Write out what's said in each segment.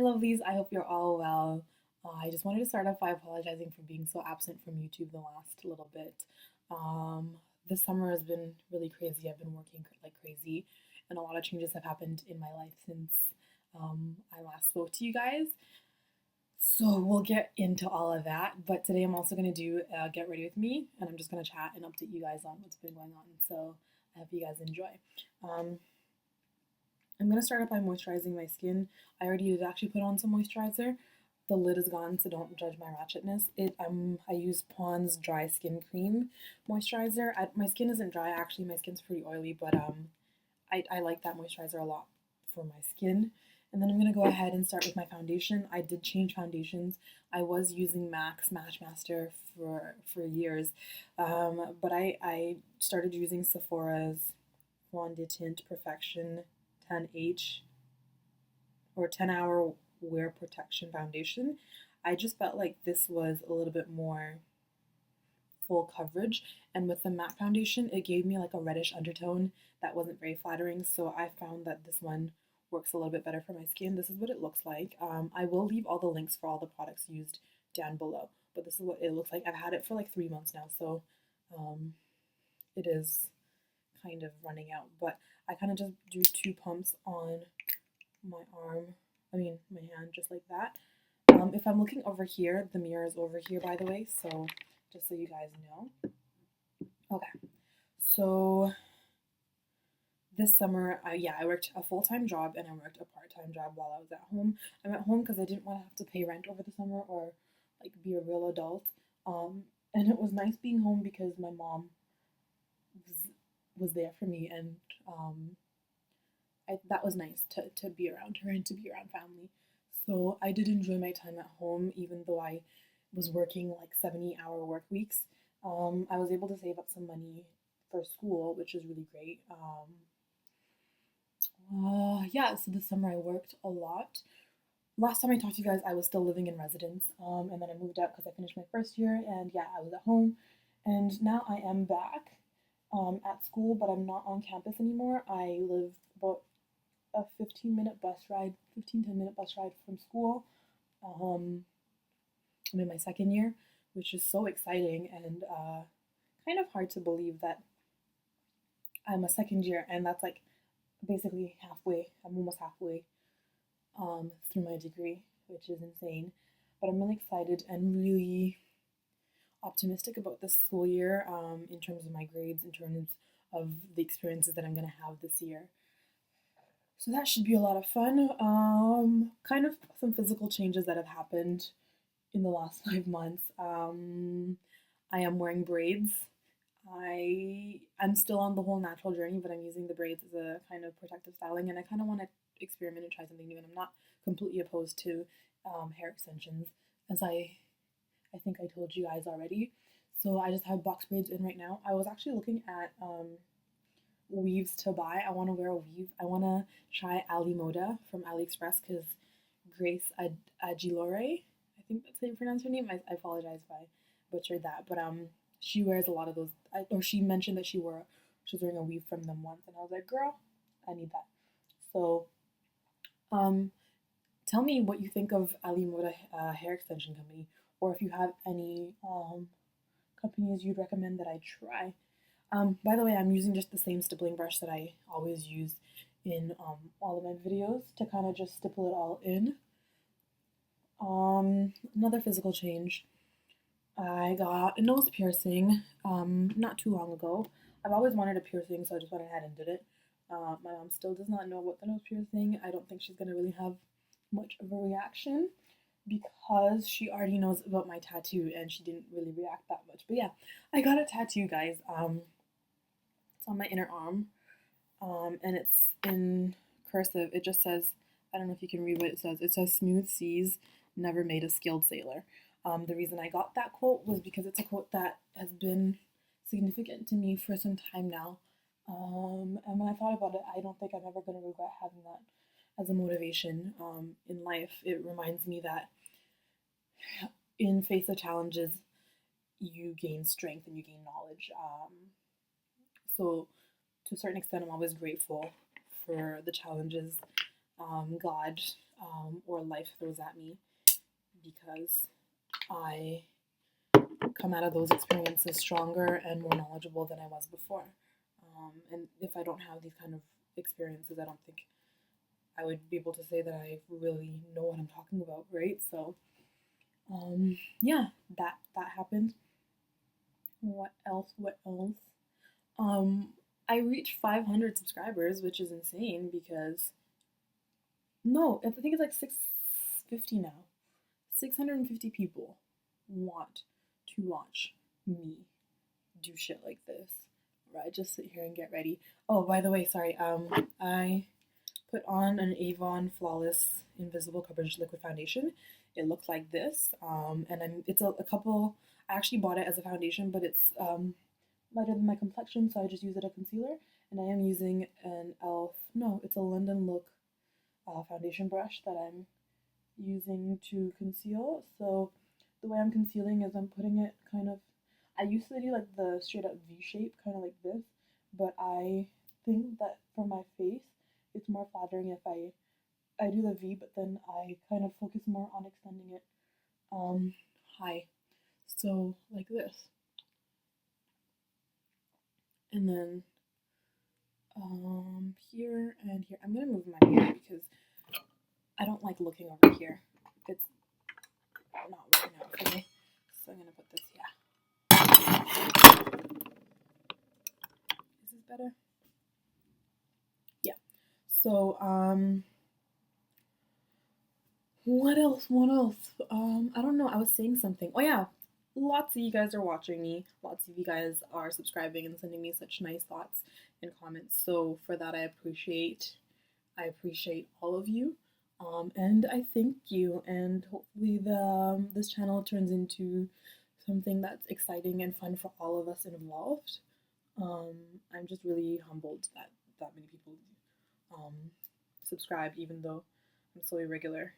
lovelies. I hope you're all well. I just wanted to start off by apologizing for being so absent from YouTube the last little bit. Um, this summer has been really crazy. I've been working like crazy, and a lot of changes have happened in my life since I last spoke to you guys. So we'll get into all of that. But today I'm also going to do Get Ready With Me, and I'm just going to chat and update you guys on what's been going on. So I hope you guys enjoy. Um, I'm going to start off by moisturizing my skin. I already did actually put on some moisturizer. The lid is gone, so don't judge my ratchetness. I use Pond's Dry Skin Cream Moisturizer. My skin isn't dry, actually. My skin's pretty oily, but I like that moisturizer a lot for my skin. And then I'm going to go ahead and start with my foundation. I did change foundations. I was using MAC Smashmaster for years, but I started using Sephora's Fondant Perfection 10H or 10 Hour Wear Protection Foundation. I just felt like this was a little bit more full coverage, and with the matte foundation it gave me like a reddish undertone that wasn't very flattering, so I found that this one works a little bit better for my skin. This is what it looks like. I will leave all the links for all the products used down below, but this is what it looks like. I've had it for like 3 months now, so it is kind of running out, but I kind of just do 2 pumps on my my hand, just like that. If I'm looking over here, the mirror is over here, by the way, so just so you guys know. Okay, so this summer, I worked a full-time job and I worked a part-time job while I was at home. I'm at home because I didn't want to have to pay rent over the summer or like be a real adult. And it was nice being home because my mom was there for me, and that was nice to be around her and to be around family. So I did enjoy my time at home, even though I was working like 70-hour work weeks. I was able to save up some money for school, which is really great. Yeah, so this summer I worked a lot. Last time I talked to you guys, I was still living in residence, and then I moved out because I finished my first year, and yeah, I was at home. And now I am back at school, but I'm not on campus anymore. I live about a 15-minute bus ride, 10-minute bus ride from school. I'm in my second year, which is so exciting and kind of hard to believe that I'm a second year, and that's like basically halfway. I'm almost halfway through my degree, which is insane. But I'm really excited and really optimistic about this school year in terms of my grades, in terms of the experiences that I'm going to have this year. So that should be a lot of fun. Kind of some physical changes that have happened in the last 5 months. I am wearing braids. I'm still on the whole natural journey, but I'm using the braids as a kind of protective styling, and I kind of want to experiment and try something new. And I'm not completely opposed to hair extensions, as I think I told you guys already. So I just have box braids in right now. I was actually looking at weaves to buy. I want to wear a weave. I want to try Ali Moda from AliExpress because Grace Agilore, I think that's how you pronounce her name. I apologize if I butchered that, but she wears a lot of those. Or she mentioned that she was wearing a weave from them once, and I was like, girl, I need that. So, tell me what you think of Ali Moda Hair Extension Company, or if you have any companies you'd recommend that I try. By the way, I'm using just the same stippling brush that I always use in all of my videos to kind of just stipple it all in. Another physical change. I got a nose piercing not too long ago. I've always wanted a piercing, so I just went ahead and did it. My mom still does not know about the nose piercing. I don't think she's going to really have much of a reaction because she already knows about my tattoo and she didn't really react that much. But yeah, I got a tattoo, guys. It's on my inner arm, and it's in cursive. It just says, I don't know if you can read what it says. It says, "Smooth seas never made a skilled sailor." The reason I got that quote was because it's a quote that has been significant to me for some time now. And when I thought about it, I don't think I'm ever going to regret having that as a motivation in life. It reminds me that in face of challenges, you gain strength and you gain knowledge. So to a certain extent, I'm always grateful for the challenges God or life throws at me, because I come out of those experiences stronger and more knowledgeable than I was before. And if I don't have these kind of experiences, I don't think I would be able to say that I really know what I'm talking about, right? So, yeah, that happened. What else? What else? Um, I reached 500 subscribers, which is insane because no, I think it's like 650 now. 650 people want to watch me do shit like this. Right, just sit here and get ready. Oh, by the way, sorry. I put on an Avon Flawless Invisible Coverage Liquid Foundation. It looks like this, and it's a couple. I actually bought it as a foundation, but it's lighter than my complexion, so I just use it as a concealer. And I am using an ELF. No, it's a London Look foundation brush that I'm using to conceal. So the way I'm concealing is I'm putting it kind of. I used to do like the straight up V shape, kind of like this, but I think that for my face, it's more flattering if I do the V, but then I kind of focus more on extending it high. So like this. And then here and here. I'm gonna move my hair because I don't like looking over here. It's not working out for me. So I'm gonna put this here. Is this better? Yeah. So what else? What else? I don't know. I was saying something. Oh yeah. Lots of you guys are watching me. Lots of you guys are subscribing and sending me such nice thoughts and comments. So for that, I appreciate all of you. And I thank you. And hopefully this channel turns into something that's exciting and fun for all of us involved. I'm just really humbled that that many people um, subscribed, even though I'm so irregular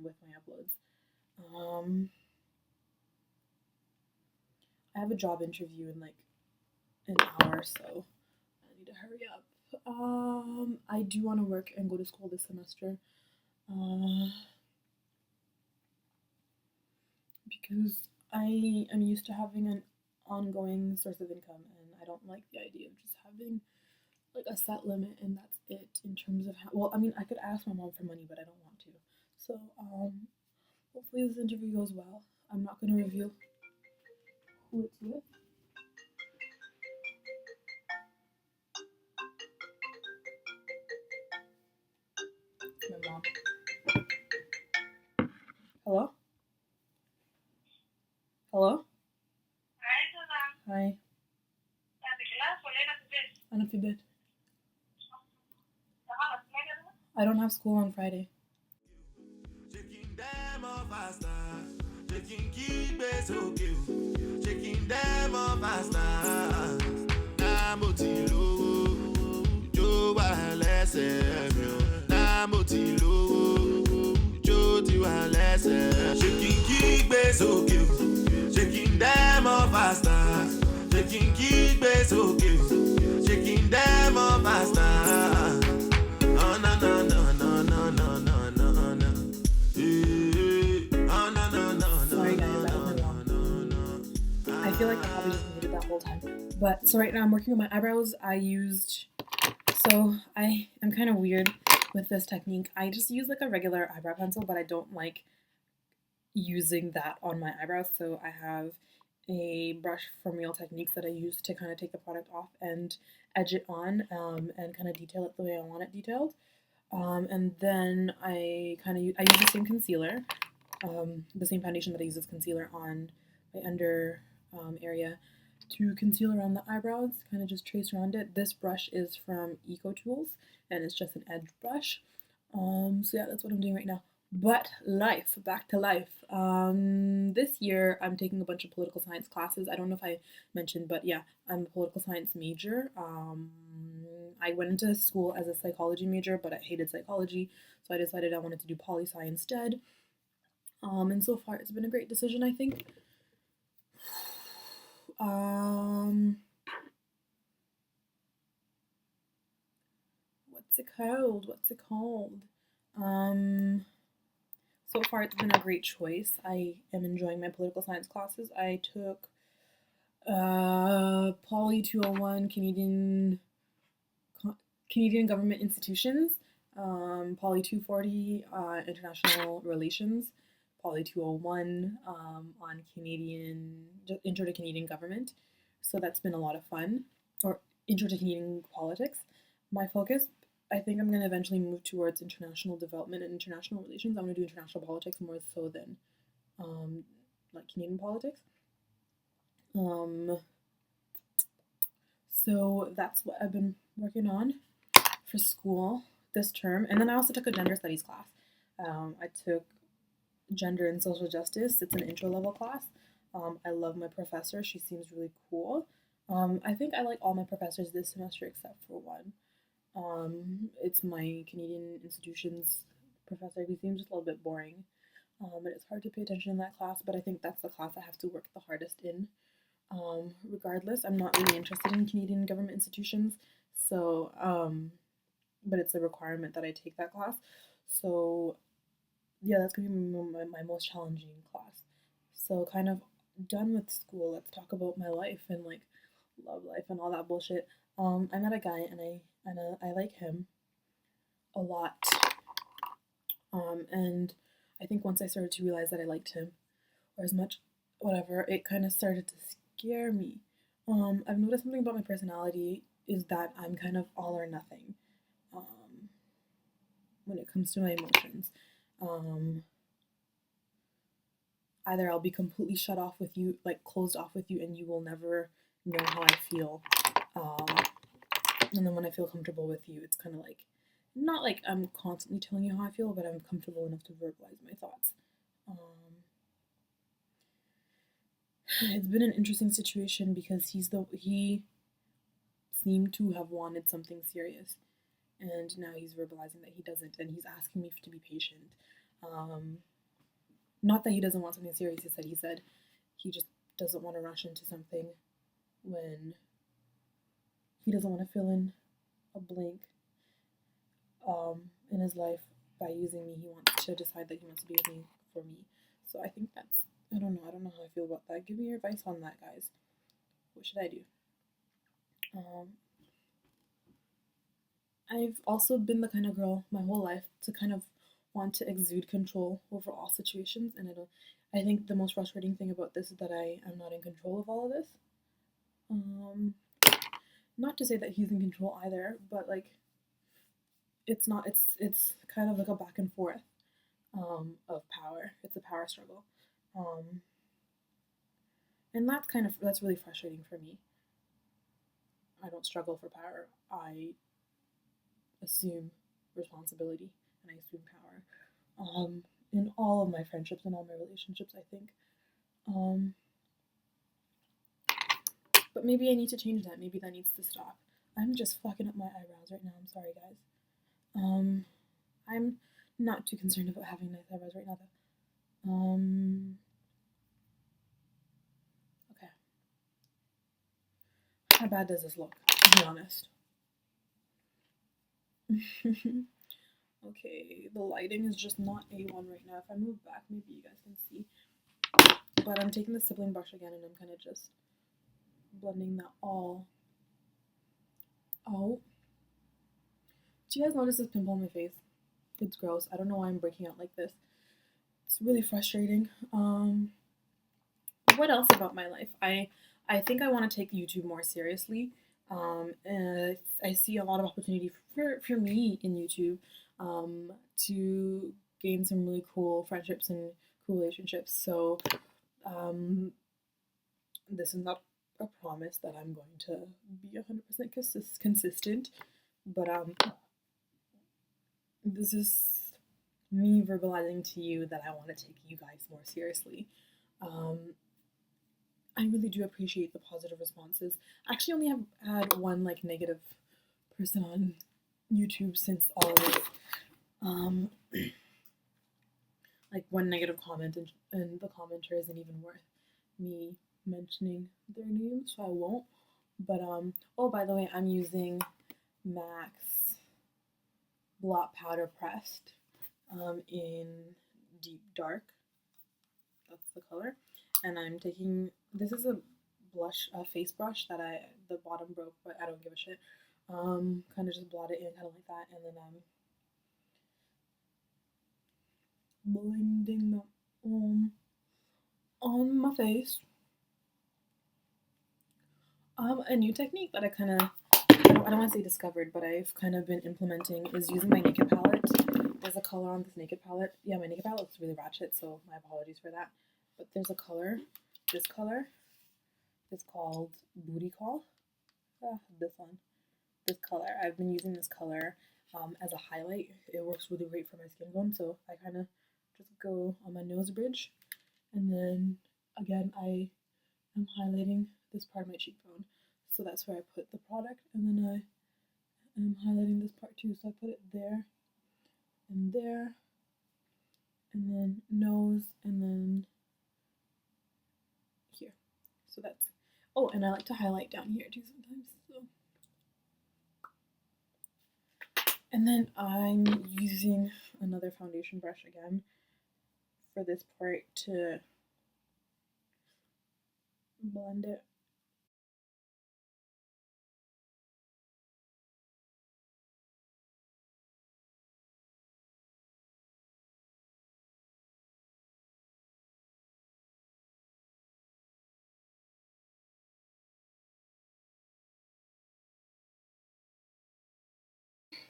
with my uploads. I have a job interview in like an hour, so I need to hurry up. I do want to work and go to school this semester. Because I am used to having an ongoing source of income, and I don't like the idea of just having like a set limit and that's it in terms of how. Well, I mean, I could ask my mom for money, but I don't want to. So, hopefully this interview goes well. I'm not going to reveal who it's with. My mom. Hello? Hello? Hi. أنا في bed. I don't have school on Friday. Shaking them off faster. Shaking keep it okay. Shaking them off faster. Namotilo. Jo wa lese mi o. Namotilo. Jo ti wa lese. Shaking keep it okay. Shaking them off faster. Shaking keep it okay. Shaking them off faster. Oh no no no no no no no no no. Oh no no no. Sorry guys, that was my mom. I feel like I probably just muted that whole time. But so right now I'm working on my eyebrows. I am kind of weird with this technique. I just use like a regular eyebrow pencil, but I don't like using that on my eyebrows. So I have a brush from Real Techniques that I use to kind of take the product off and edge it on and kind of detail it the way I want it detailed. And then I use the same concealer, the same foundation that I use as concealer on my under area to conceal around the eyebrows, kind of just trace around it. This brush is from Eco Tools and it's just an edge brush. So yeah, that's what I'm doing right now. But life, back to life. This year I'm taking a bunch of political science classes. I don't know if I mentioned, but yeah, I'm a political science major. I went into school as a psychology major, but I hated psychology, so I decided I wanted to do poli-sci instead. And so far it's been a great decision, I think. What's it called? Um, so far, it's been a great choice. I am enjoying my political science classes. I took Poly 201 Canadian Government Institutions, Poly 240 International Relations, Poly 201 on Intro to Canadian Government. So that's been a lot of fun, or Intro to Canadian Politics. My focus, I think I'm going to eventually move towards international development and international relations. I'm going to do international politics more so than um, like Canadian politics. Um, so that's what I've been working on for school this term. And then I also took a gender studies class. I took gender and social justice. It's an intro level class. I love my professor. She seems really cool. I think I like all my professors this semester except for one. It's my Canadian institutions professor. He seems just a little bit boring. And it's hard to pay attention in that class, but I think that's the class I have to work the hardest in. Regardless, I'm not really interested in Canadian government institutions, so but it's a requirement that I take that class. So yeah, that's gonna be my most challenging class. So kind of done with school. Let's talk about my life and like love life and all that bullshit. I met a guy and I like him a lot. And I think once I started to realize that I liked him, or as much whatever, it kind of started to scare me. I've noticed something about my personality is that I'm kind of all or nothing. Um, when it comes to my emotions. Um, Either I'll be completely shut off with you, like closed off with you, and you will never know how I feel. Um, and then when I feel comfortable with you, it's kind of like, not like I'm constantly telling you how I feel, but I'm comfortable enough to verbalize my thoughts. Um, it's been an interesting situation because he seemed to have wanted something serious, and now he's verbalizing that he doesn't, and he's asking me to be patient. Um, Not that he doesn't want something serious. He said he just doesn't want to rush into something when he doesn't want to fill in a blank in his life by using me. He wants to decide that he wants to be with me for me. So I think that's, I don't know. I don't know how I feel about that. Give me your advice on that, guys. What should I do? Um, I've also been the kind of girl my whole life to kind of want to exude control over all situations, and I think the most frustrating thing about this is that I am not in control of all of this. Um, Not to say that he's in control either, but like it's not. It's kind of like a back and forth of power. It's a power struggle, um, and that's really frustrating for me. I don't struggle for power. I assume responsibility and I assume power. In all of my friendships and all my relationships, I think. Um, but maybe I need to change that. Maybe that needs to stop. I'm just fucking up my eyebrows right now. I'm sorry, guys. Um, I'm not too concerned about having nice eyebrows right now, though. Okay. How bad does this look? To be honest. Okay, the lighting is just not A1 right now. If I move back, maybe you guys can see. But I'm taking the stippling brush again and I'm kind of just blending that all out. Do you guys notice this pimple on my face? It's gross. I don't know why I'm breaking out like this. It's really frustrating. What else about my life? I think I want to take YouTube more seriously. And I see a lot of opportunity for me in YouTube to gain some really cool friendships and cool relationships. So this is not a promise that I'm going to be 100% consistent, but this is me verbalizing to you that I want to take you guys more seriously. Um, I really do appreciate the positive responses. I actually only have had one like negative person on YouTube since all of this. Um, like one negative comment, and the commenter isn't even worth me mentioning their names, so I won't. But oh, by the way, I'm using MAC's blot powder pressed. in deep dark. That's the color. And I'm taking, this is a blush, a face brush that the bottom broke, but I don't give a shit. Kind of just blot it in, kind of like that, and then I'm blending them on my face. A new technique that I kind of, I don't want to say discovered, but I've kind of been implementing is using my Naked palette. There's a color on this Naked palette. Yeah, my Naked palette looks really ratchet, so my apologies for that. But there's a color, this color is called Booty Call. This one, this color. I've been using this color as a highlight. It works really great for my skin tone, so I kind of just go on my nose bridge, and then again I am highlighting this part of my cheekbone. So that's where I put the product, and then I am highlighting this part too. So I put it there, and there, and then nose, and then here. So that's, oh, and I like to highlight down here too sometimes. So, and then I'm using another foundation brush again for this part to blend it.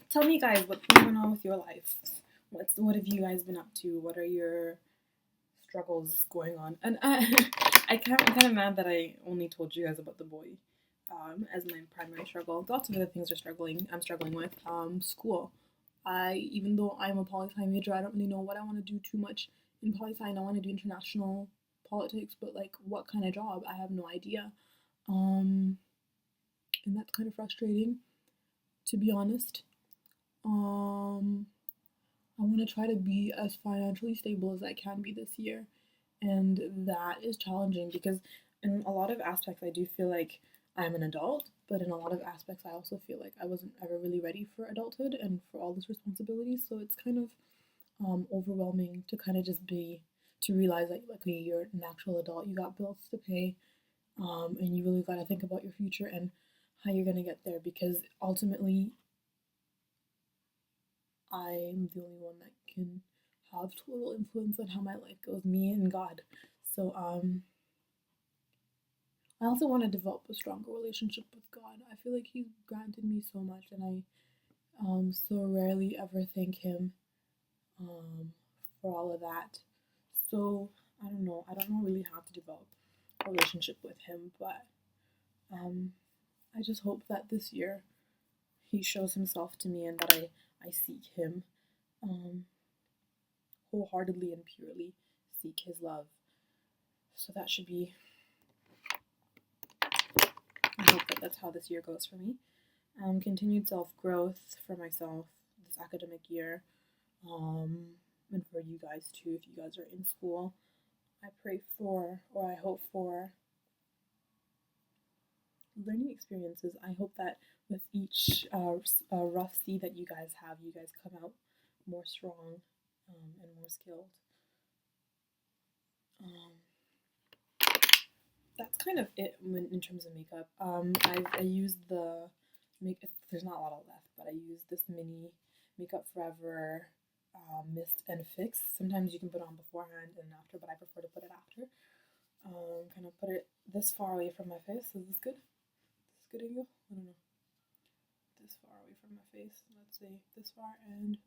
Tell me, guys, what's going on with your life? What have you guys been up to? What are your struggles going on? And I'm kind of mad that I only told you guys about the boy as my primary struggle. Lots of other things I'm struggling with. School. Even though I'm a poli-sci major, I don't really know what I want to do too much in poli-sci. And I want to do international politics, but like what kind of job? I have no idea. And that's kind of frustrating, to be honest. I want to try to be as financially stable as I can be this year, and that is challenging because in a lot of aspects I do feel like I'm an adult, but in a lot of aspects I also feel like I wasn't ever really ready for adulthood and for all this responsibility. So it's kind of overwhelming to kind of just be to realize that, like, okay, you're an actual adult, you got bills to pay, and you really got to think about your future and how you're gonna get there, because ultimately I'm the only one that can have total influence on how my life goes, me and God. So I also want to develop a stronger relationship with God. I feel like He's granted me so much, and I so rarely ever thank Him for all of that. So I don't know. I don't know really how to develop a relationship with Him, but I just hope that this year He shows Himself to me and that I seek Him wholeheartedly and purely, seek His love. So that should be, I hope that that's how this year goes for me. Continued self-growth for myself this academic year, and for you guys too, if you guys are in school. I pray for, or I hope for, learning experiences. I hope that with each rough sea that you guys have, you guys come out more strong and more skilled. That's kind of it in terms of makeup. I used the make. There's not a lot left, but I used this mini Makeup Forever mist and fix. Sometimes you can put it on beforehand and after, but I prefer to put it after. Kind of put it this far away from my face. Is this good? Is this good angle? I don't know. This far away from my face. Let's say this far and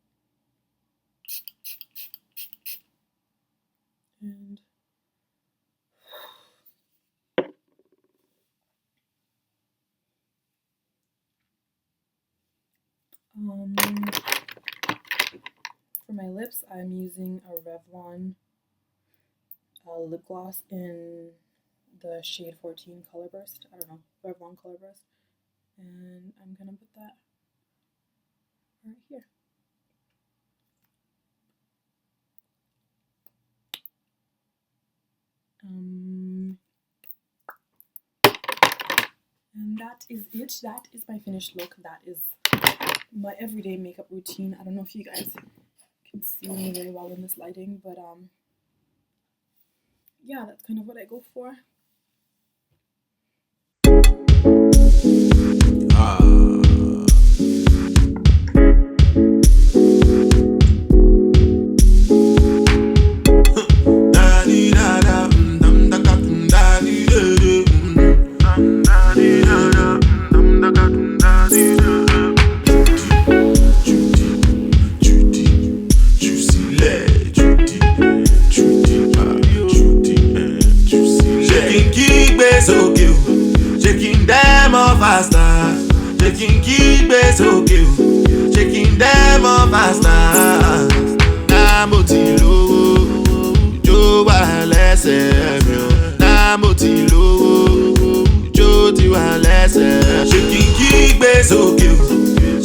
for my lips, I'm using a Revlon lip gloss in the shade 14 Color Burst. I don't know, Revlon Color Burst. And I'm gonna put that right here. And that is it. That is my finished look. That is my everyday makeup routine. I don't know if you guys can see see me very well in this lighting, but yeah, that's kind of what I go for. Shaking them all faster, shaking keep it okay, shaking them all faster. Na mo ti lówó, ijó wà lẹ́sẹ̀ mi o. Na mo ti lówó, ijó ti wà lẹ́sẹ̀. Shaking keep it okay,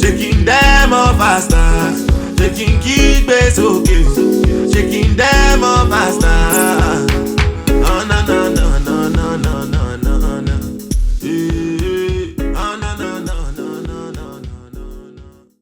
shaking them all faster, shaking keep it okay.